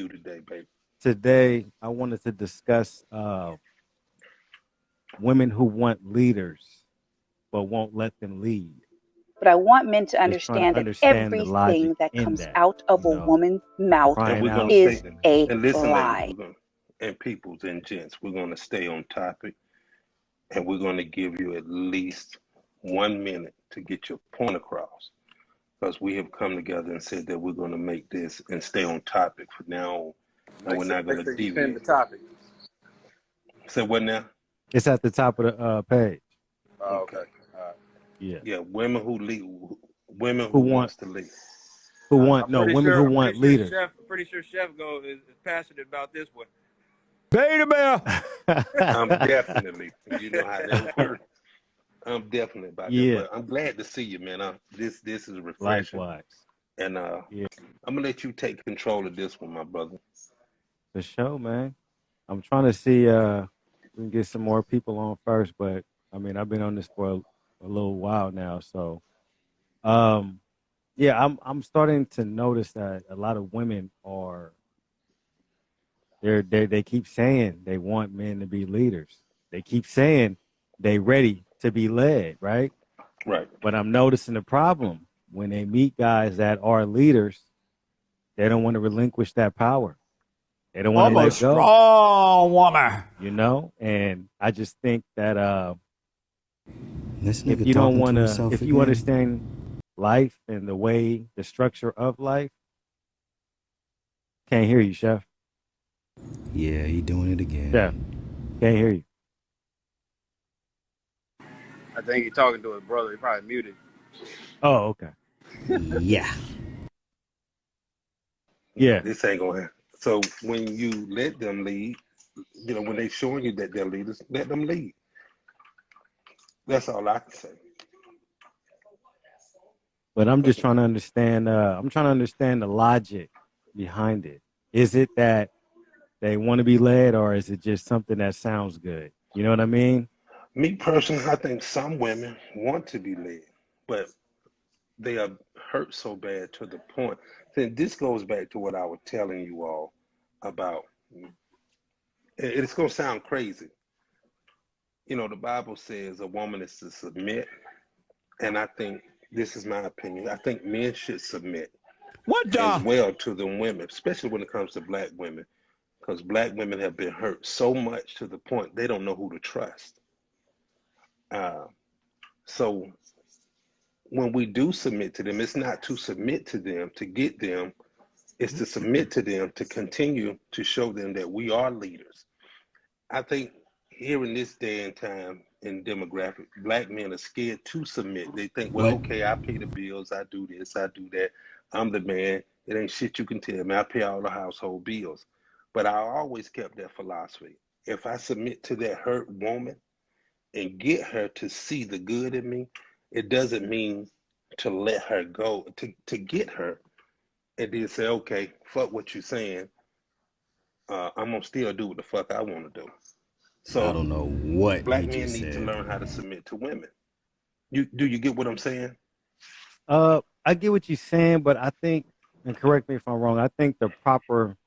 today, baby? Today, I wanted to discuss women who want leaders but won't let them lead. But I want men to Just trying to understand that understand the logic everything that in comes that, out of you a know, woman's mouth And crying we're out. gonna stay is a and listen, ladies, lie. we're gonna and peoples and gents, we're gonna stay on topic and we're gonna give you at least 1 minute to get your point across. Because we have come together and said that we're gonna make this and stay on topic from now on and we're not Make gonna sure you pin the deviate. topic. So what now? It's at the top of the page. Oh, Okay. okay. All right. Yeah. Yeah, women who lead, women Who who want wants to lead. who I'm want no women who want leaders. Pretty sure Chef is passionate about this one. Beta Bear. I'm definitely, you know how that works. I'm definitely about that. Yeah, But I'm glad to see you, man. This is refreshing. likewise. And Yeah, I'm gonna let you take control of this one, my brother. for sure, man. I'm trying to see we can get some more people on first, but I mean I've been on this for a little while now, so um yeah, I'm starting to notice that a lot of women are they keep saying they want men to be leaders. They keep saying they ready to be led, right? Right. But I'm noticing the problem when they meet guys that are leaders, they don't want to relinquish that power. They don't want to I'm a let go, strong woman. you know? And I just think that This if nigga you don't talking to want to, himself if you again? understand life and the way, the structure of life, can't hear you, Chef. Yeah, he doing it again. Chef, can't hear you. I think he's talking to his brother. He probably muted. Oh, okay. Yeah. No, Yeah. this ain't gonna happen. So when you let them lead, when they showing you that they're leaders, let them lead. That's all I can say. But I'm just trying to understand, I'm trying to understand the logic behind it. Is it that they want to be led or is it just something that sounds good? You know what I mean? Me personally, I think some women want to be led, but they are hurt so bad to the point. Then this goes back to what I was telling you all about. It's gonna sound crazy. The Bible says a woman is to submit, and I think this is my opinion. I think men should submit What as the? well to the women, especially when it comes to black women, because black women have been hurt so much to the point they don't know who to trust. Uh, so when we do submit to them, it's not to submit to them to get them, it's to submit to them to continue to show them that we are leaders. I think here in this day and time in demographic, black men are scared to submit. They think, well, What? okay, I pay the bills, I do this, I do that. I'm the man. It ain't shit you can tell me. I pay all the household bills. But I always kept that philosophy. If I submit to that hurt woman and get her to see the good in me, it doesn't mean to let her go, to get her and then say, okay, fuck what you're saying. I'm gonna still do what the fuck I want to do. I So don't know what he black men just need to said. learn how to submit to women. You get what I'm saying? I get what you're saying, but I think, and correct me if I'm wrong, I think the proper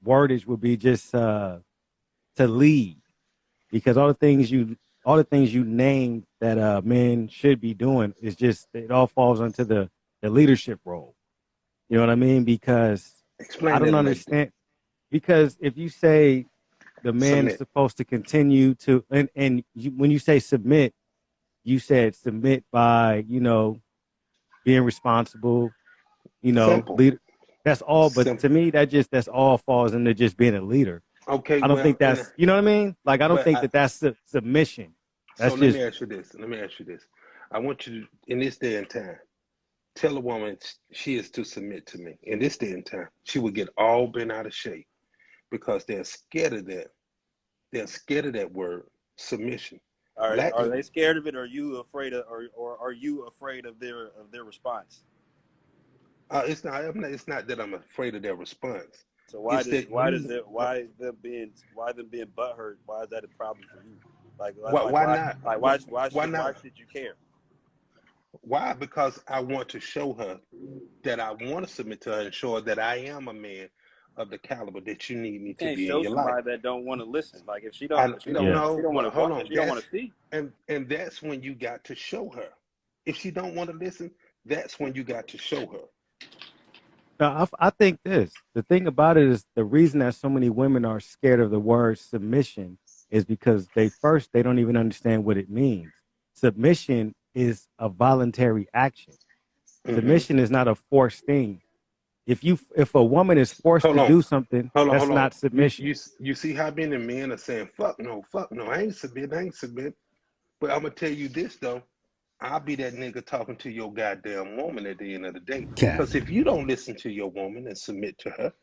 wordage would be just to lead, because all the things you named that men should be doing is just it all falls into the leadership role. You know what I mean? Because I Explain don't that to me. understand. Because if you say the man is Submit. supposed to continue to, and when you say submit, you said submit by being responsible, Simple. leader. That's all. But to Simple. me, that's all falls into just being a leader. Okay, I don't well, think and that's, you know what I mean? Like, I don't but think that that's submission. so That's let me just, ask you this. Let me ask you this. I want you to, in this day and time, tell a woman she is to submit to me. In this day and time, she would get all bent out of shape because they're scared of that. They're scared of that word, submission. Black, Are they scared of it? Or are you afraid of, or are you afraid of their response? it's not that I'm afraid of their response. So It's that why them being butthurt? Why is that a problem for you? why not? Like Why why not? should you care? Why? Because I want to show her that I want to submit to her and show her that I am a man of the caliber that you need me You to can't be in show your life. somebody that don't want to listen. Like if she I don't, if she don't, Yeah. if she no, don't want but to hold watch, if on. she don't want to see. And that's when you got to show her. If she don't want to listen, that's when you got to show her. Now, I think the thing about it is the reason that so many women are scared of the word submission is because they don't even understand what it means. Submission is a voluntary action. Mm-hmm. Submission is not a forced thing. If a woman is forced Hold to on. do something, Hold that's on. not submission. You see how many men are saying, fuck no, I ain't submit. But I'm going to tell you this, though. I'll be that nigga talking to your goddamn woman at the end of the day. Cap. Because if you don't listen to your woman and submit to her,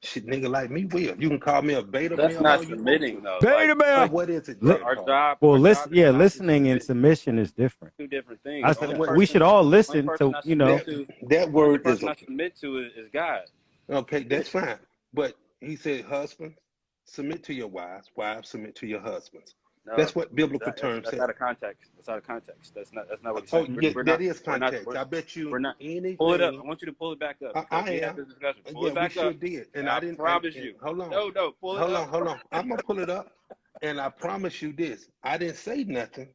shit, nigga like me will. You can call me a beta That's male not all you want submitting to. though. Beta Like male. So what is it, Li- then, our Paul? job. Well, Our job is not to listening and submit. submission is different. Two different things. The only We should all only listen person to, I submit to, That only word is person I submit to is God. okay. That's fine. But he said, husbands, submit to your wives. Wives, submit to your husbands. No, That's what biblical terms that's say. out of context. That's out of context. That's not what he's Oh, saying. yeah, We're that not, is we're not, context. I bet you we're not. anything. Pull it up. I want you to pull it back up because I we had am. this discussion. Pull Yeah, it back we sure up. did. And I I didn't. promise And you. hold on. No, pull it up. Hold on. I'm gonna pull it up, and I promise you this: I didn't say nothing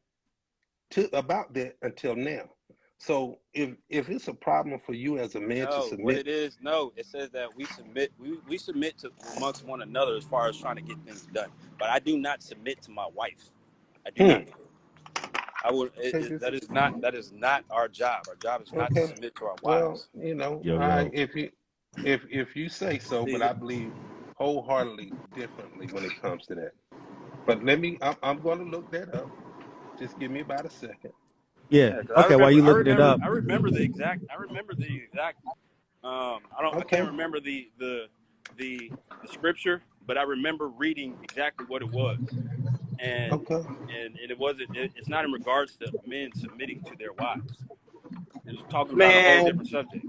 about that until now. So if it's a problem for you as a man to No, what submit, it is, no, it says that we submit. We submit to amongst one another as far as trying to get things done. But I do not submit to my wife. I do not. I would. That is not our job. Our job is not to okay. submit to our Well, wives. if you say so, but I believe wholeheartedly differently when it comes to that. But I'm going to look that up. Just give me about a second. Yeah. Okay. While you looking it up, I remember the exact. I can't remember the scripture, but I remember reading exactly what it was, and it wasn't. It's not in regards to men submitting to their wives. It was talking about a whole different subject.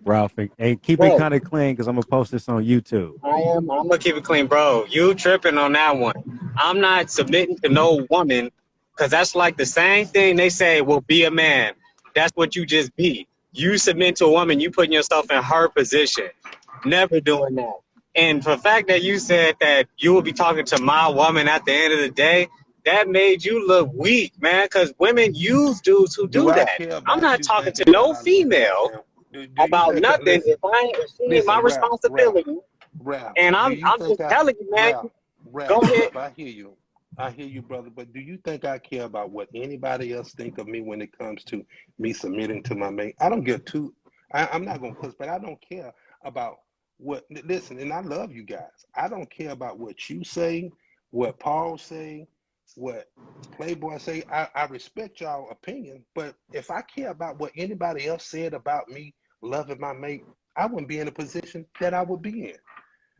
Ralph, and keep it kind of clean because I'm gonna post this on YouTube. I'm gonna keep it clean, bro. You tripping on that one. I'm not submitting to no woman because that's like the same thing they say, well, be a man. That's what you just be. You submit to a woman, you putting yourself in her position. Never doing that. And for the fact that you said that you will be talking to my woman at the end of the day, that made you look weak, man, because women use dudes who do that. I'm not talking to no female about nothing if she ain't my responsibility. Ralph, and I'm just telling you, man. Ralph, go ahead. I hear you, brother. But do you think I care about what anybody else think of me when it comes to me submitting to my mate? I don't give two. I'm not gonna push, but I don't care about what. Listen, and I love you guys. I don't care about what you say, what Paul say, what Playboy say. I respect y'all opinion, but if I care about what anybody else said about me loving my mate, I wouldn't be in a position that I would be in.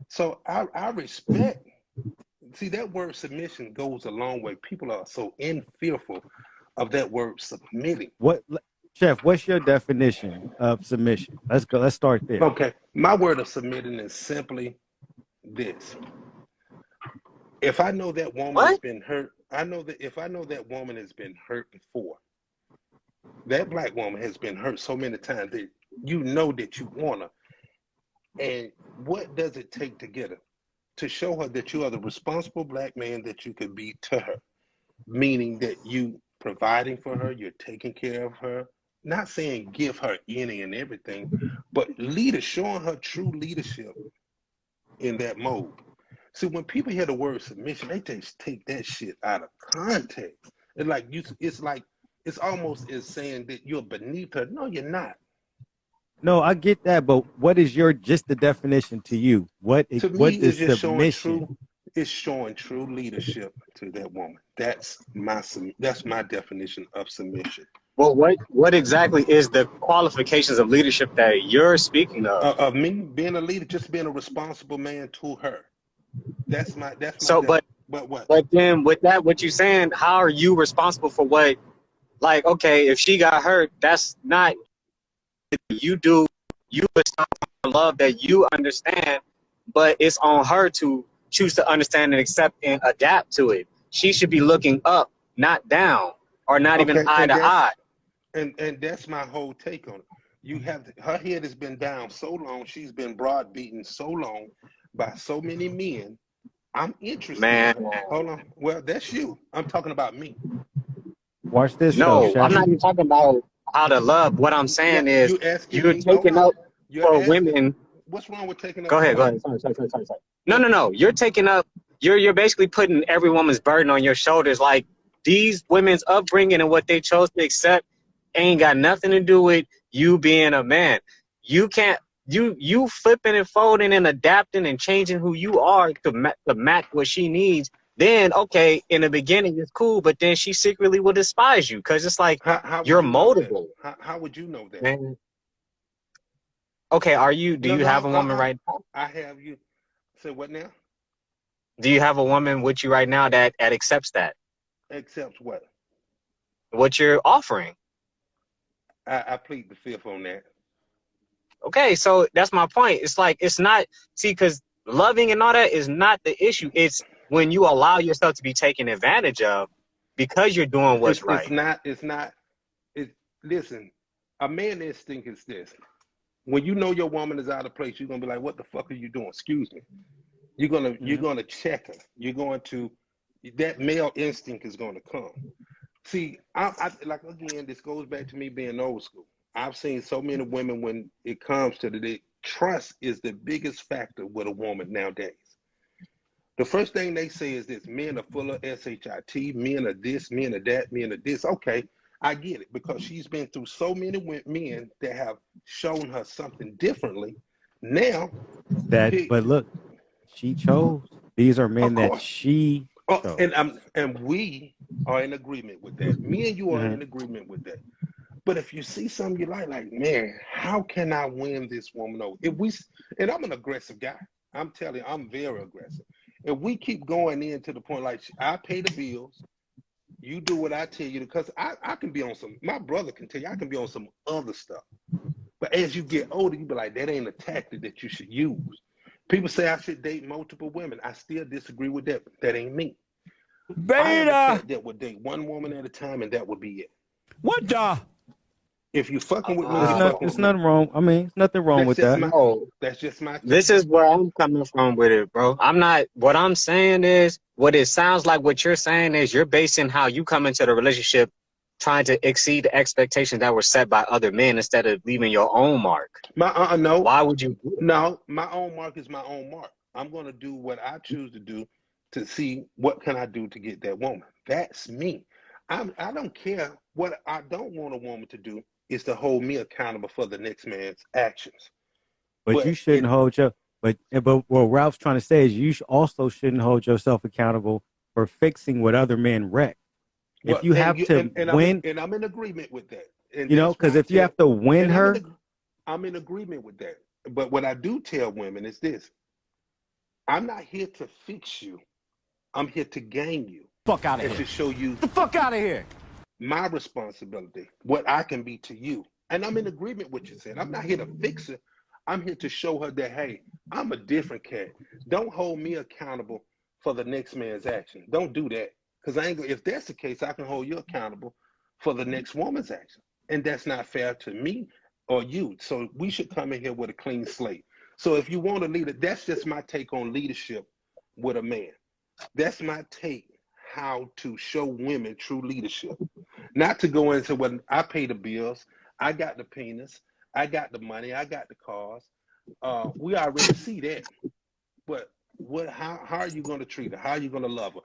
So I respect. See, that word submission goes a long way. People are so fearful of that word submitting. Chef, what's your definition of submission? Let's go. Let's start there. Okay, my word of submitting is simply this. If I know that woman has been hurt, if I know that woman has been hurt before, that black woman has been hurt so many times that you know that you want her. And what does it take to get her? To show her that you are the responsible black man that you could be to her. Meaning that you providing for her, you're taking care of her. Not saying give her any and everything, but showing her true leadership in that mode. See, when people hear the word submission, they just take that shit out of context. It's almost as saying that you're beneath her. No, you're not. No, I get that, but what is just the definition to you? What is submission? It's showing true leadership to that woman. That's my definition of submission. Well, what exactly is the qualifications of leadership that you're speaking of? Of me being a leader, just being a responsible man to her. That's my. So, but what? But then, with that, what you saying? How are you responsible for what? Like, okay, if she got hurt, that's not you do. You love that you understand, but it's on her to choose to understand and accept and adapt to it. She should be looking up, not down, or not even eye to eye. And that's my whole take on it. Her head has been down so long, she's been broad beaten so long by so many men. I'm interested. Man. Hold on. Well, that's you. I'm talking about me. Watch this No, though, I'm not Shaq. even talking about how to love. What I'm saying Yeah, is you asking you're me. Hold taking on. up You're for asking. women. What's wrong with taking up? Go ahead. Sorry. No. You're taking up. You're basically putting every woman's burden on your shoulders. Like these women's upbringing and what they chose to accept ain't got nothing to do with you being a man. You can't. You flipping and folding and adapting and changing who you are to match what she needs. Then okay, in the beginning it's cool, but then she secretly will despise you because it's like How you're would you know that? moldable, How would you know that? man. Okay, do you have a woman right now? I have you. Say what now? Do you have a woman with you right now that accepts that? Accepts what? What you're offering? I plead the fifth on that. Okay, so that's my point. It's like it's not because loving and all that is not the issue. It's when you allow yourself to be taken advantage of because you're doing what's right. It's not. Listen, a man instinct is this. When you know your woman is out of place, you're gonna be like, "What the fuck are you doing?" Excuse me. You're gonna check her. You're going to that male instinct is gonna come. See, I like again. This goes back to me being old school. I've seen so many women when it comes to trust is the biggest factor with a woman nowadays. The first thing they say is this: men are full of shit. Men are this. Men are that. Men are this. Okay, I get it because she's been through so many men that have shown her something differently. Now, But look, she chose. These are men that she chose. And we are in agreement with that. Me and you are in agreement with that. But if you see something you like, man, how can I win this woman over? And I'm an aggressive guy. I'm telling you, I'm very aggressive. If we keep going in to the point like I pay the bills, you do what I tell you, because I can be on my brother can tell you, I can be on some other stuff. But as you get older, you be like, that ain't a tactic that you should use. People say I should date multiple women. I still disagree with that. That ain't me. Beta. That would date one woman at a time, and that would be it. What the? If you fucking with me, there's nothing wrong. I mean, there's nothing wrong with that. That's just my. This is where I'm coming from with it, bro. What I'm saying is, what it sounds like what you're saying is you're basing how you come into the relationship trying to exceed the expectations that were set by other men instead of leaving your own mark. No. Why would you do that? No, my own mark is my own mark. I'm going to do what I choose to do to see what can I do to get that woman. That's me. I don't care. What I don't want a woman to do is to hold me accountable for the next man's actions. But you shouldn't hold your. But what Ralph's trying to say is you also shouldn't hold yourself accountable for fixing what other men wreck. If you have to win, and I'm in agreement with that. Because if you have to win her, I'm in agreement with that. But what I do tell women is this: I'm not here to fix you. I'm here to gain you. Fuck out of here. And to show you the fuck out of here. My responsibility, what I can be to you. And I'm in agreement with you saying. I'm not here to fix her. I'm here to show her that, hey, I'm a different cat. Don't hold me accountable for the next man's action. Don't do that. Because if that's the case, I can hold you accountable for the next woman's action. And that's not fair to me or you. So we should come in here with a clean slate. So if you want to lead it, that's just my take on leadership with a man. That's my take how to show women true leadership. Not to go into when I pay the bills, I got the penis, I got the money, I got the cars. We already see that. But how are you going to treat her? How are you going to love her?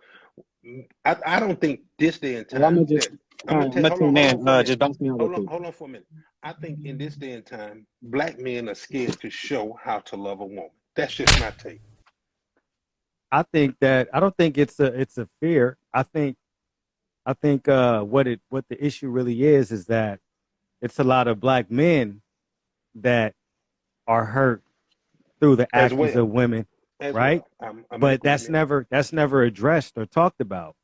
I don't think this day and time. Well, just bounce me hold on for a minute. I think in this day and time, black men are scared to show how to love a woman. That's just my take. I don't think it's a fear. I think what the issue really is that it's a lot of black men that are hurt through the actions of women, right? I'm but that's never addressed or talked about.